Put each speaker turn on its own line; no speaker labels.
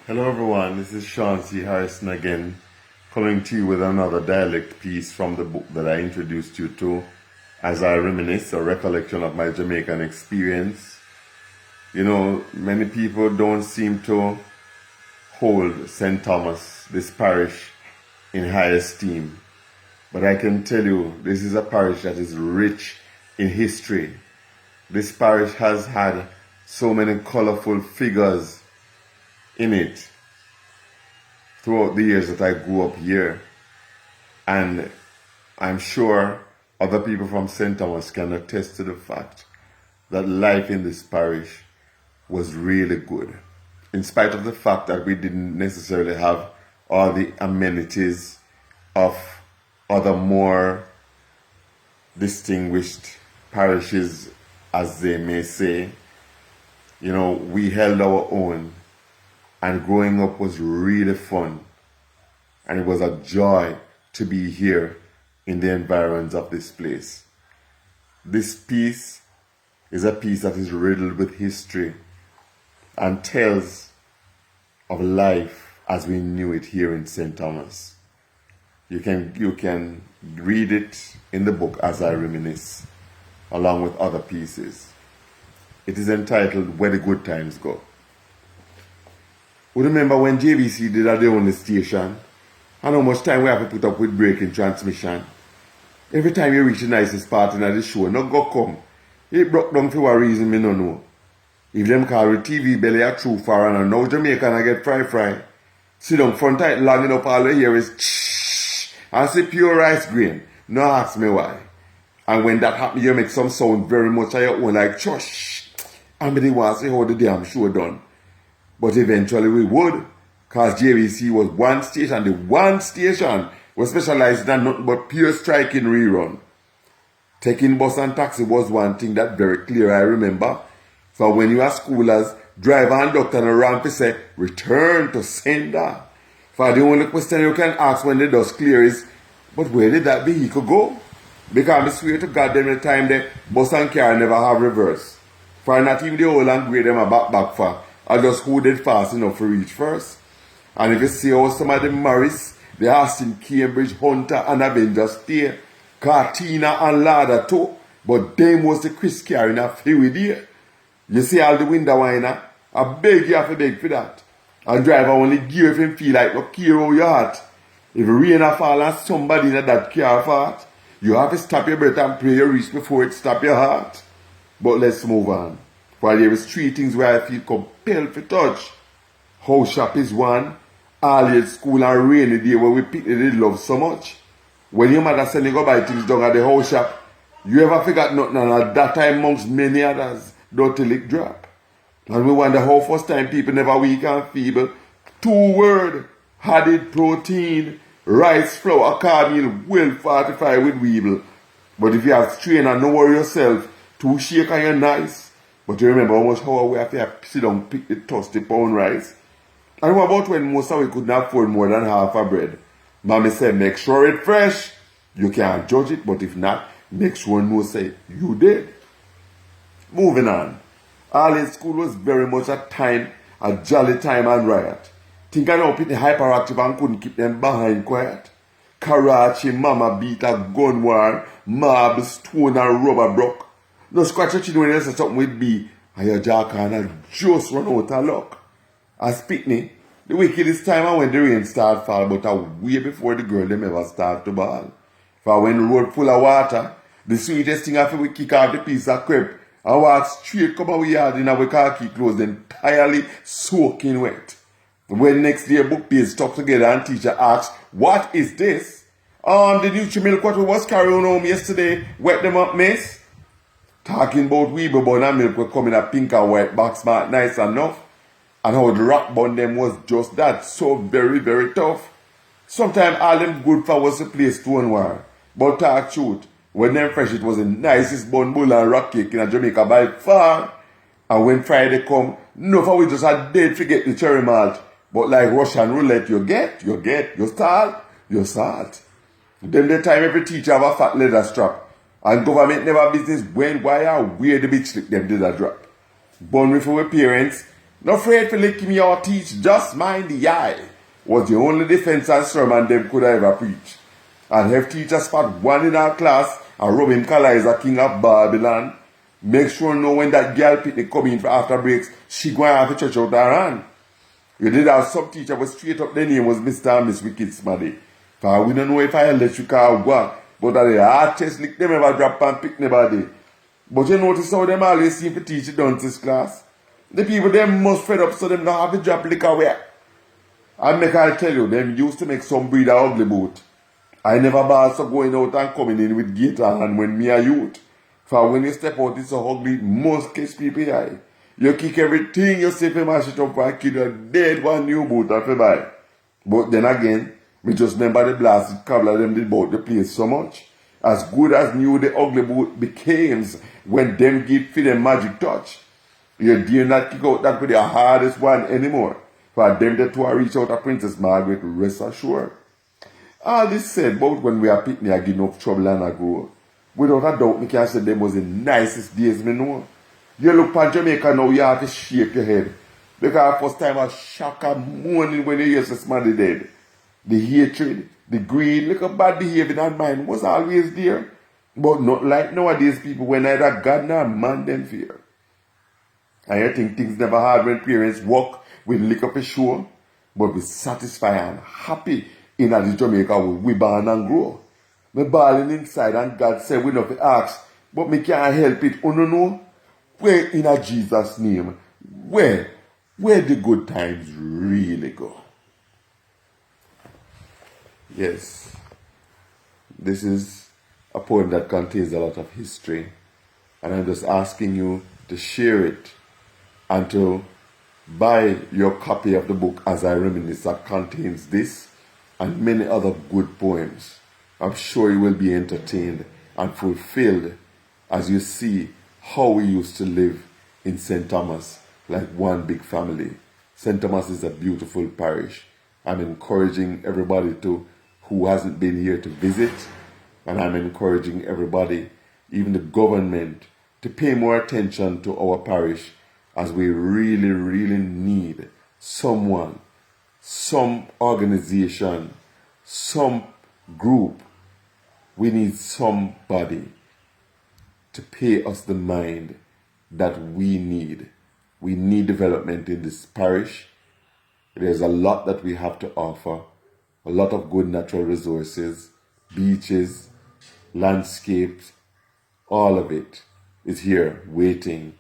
Hello everyone, this is Sean C. Harrison again, coming to you with another dialect piece from the book that I introduced you to as I reminisce, a recollection of my Jamaican experience. You know, many people don't seem to hold St. Thomas, this parish, in high esteem. But I can tell you, this is a parish that is rich in history. This parish has had so many colorful figures in it throughout the years that I grew up here. And I'm sure other people from St. Thomas can attest to the fact that life in this parish was really good. In spite of the fact that we didn't necessarily have all the amenities of other more distinguished parishes, as they may say, you know, we held our own. And growing up was really fun. And it was a joy to be here in the environs of this place. This piece is a piece that is riddled with history and tells of life as we knew it here in St. Thomas. You can read it in the book as I reminisce, along with other pieces. It is entitled Where the Good Times Go. We remember when JVC did at the only station, and how much time we have to put up with breaking transmission. Every time you reach the nicest part in the show, not go come. It broke down for what reason, me no know. If them call the TV belly a true foreigner, now Jamaica and I get fry. Sit down front tight long enough, all you hear is shh, and say pure rice grain. No ask me why. And when that happens, you make some sound very much of your own, like shush. And me want to say how the damn show done. But eventually we would, because JVC was one station. The one station was specialized in nothing but pure striking rerun. Taking bus and taxi was one thing that very clear I remember. For when you are schoolers, driver and doctor and around to say, return to sender. For the only question you can ask when the dust clear is, but where did that vehicle go? Because I swear to God, them the time the bus and car never have reverse. For not even the old and grade them a back for. I just hooded fast enough to reach first. And if you see how some of the Morris, the Austin, Cambridge, Hunter, and Avenger stay, Cartina and Lada too, but them was the Chris carrying a few there. You see all the window whiner, I beg you have to beg for that. And driver only gear if him feel like you care how your heart. If rain a fall and somebody in that car fart, you have to stop your breath and pray you reach before it stop your heart. But let's move on. For there is three things where I feel compelled to touch. House shop is one. All school and rainy day where we picnic love so much. When your mother send you go buy things down at the house shop, you ever forgot nothing, and at that time amongst many others, don't till it drop. And we wonder how first time people never weak and feeble. 2 words, added protein, rice flour, cornmeal, well fortified with weevil. But if you have strain and no worry yourself, 2 shake and you're nice. But you remember how much how we have to sit down pick the toasty pound rice? And what about when most of we couldn't afford more than half a bread? Mommy said, make sure it's fresh. You can't judge it, but if not, make sure no say you did. Moving on. All in school was very much a time, a jolly time and riot. Think I know people hyperactive and couldn't keep them behind quiet. Karachi, mama beat a gun war, marble, stone and rubber broke. No scratch your chin when you say something with B, and your jaw can just run out of luck. As Pitney, the wickedest time and when the rain start fall, but a way before the girl them ever start to ball. For when the road full of water, the sweetest thing after we kick off the piece of crepe and walk straight come our yard in our khaki clothes entirely soaking wet. When next day book page stuck together and teacher asks, what is this? The Nutri-Milk what we was carrying home yesterday, wet them up, miss? Talking about Weeble bun and milk will come in a pink and white box, smart, nice enough. And how the rock bun them was just that, so very, very tough. Sometimes all them good for was to play stone war. But talk truth, when them fresh it was the nicest bun bowl and rock cake in Jamaica by far. And when Friday come, no for we just had dead forget the cherry malt. But like Russian roulette, you start. Then the time every teacher have a fat leather strap. And government never business when, why, or where the bitch them did a drop. Born with our parents, No afraid for lick me or teach, just mind the eye, was the only defense and sermon them could ever preach. And have teacher spot one in our class and rub him color is a king of Babylon. Make sure know when that girl picnic come in for after breaks, she go and have a church out her hand. You did have some teacher was straight up, their name was Mr. and Miss Wicked Smaddy. For we don't know if I electrical or what, but that the artist lick them ever drop and pick nobody. But you notice how them always seem to teach it down this class. The people them must fed up so them not have to drop lick away. And make I tell you, them used to make some breed a ugly boat. I never bought so going out and coming in with gator hand when me a youth. For when you step out, it's so ugly, most catch people eye. You kick everything you see for mash it up and kill a dead one new boat off you buy. But then again, me just remember the blasted cobbler them did bout the place so much. As good as new the ugly boat became when them give for them magic touch. You dare not kick out that with the hardest one anymore. For them that to reach out to Princess Margaret, rest assured. All this said about when we are picnic I get enough trouble and I grow. Without a doubt, me can say them was the nicest days me know. You look at Jamaica now, you have to shake your head. Because first time I shock a morning when you hear somebody dead. The hatred, the greed, look at bad behavior and mind was always there. But not like nowadays people when neither God nor man them fear. And you think things never hard when parents walk with liquor for sure, but be satisfied and happy in the Jamaica where we born and grow. Me balling inside and God said we not ask, but me can't help it. Oh no. Where in a Jesus name, where the good times really go. Yes, this is a poem that contains a lot of history, and I'm just asking you to share it and to buy your copy of the book As I Reminisce that contains this and many other good poems. I'm sure you will be entertained and fulfilled as you see how we used to live in St. Thomas like one big family. St. Thomas is a beautiful parish. I'm encouraging everybody who hasn't been here to visit, and I'm encouraging everybody, even the government, to pay more attention to our parish as we really, really need someone, some organization, some group. We need somebody to pay us the mind that we need. We need development in this parish. There's a lot that we have to offer. A lot of good natural resources, beaches, landscapes, all of it is here waiting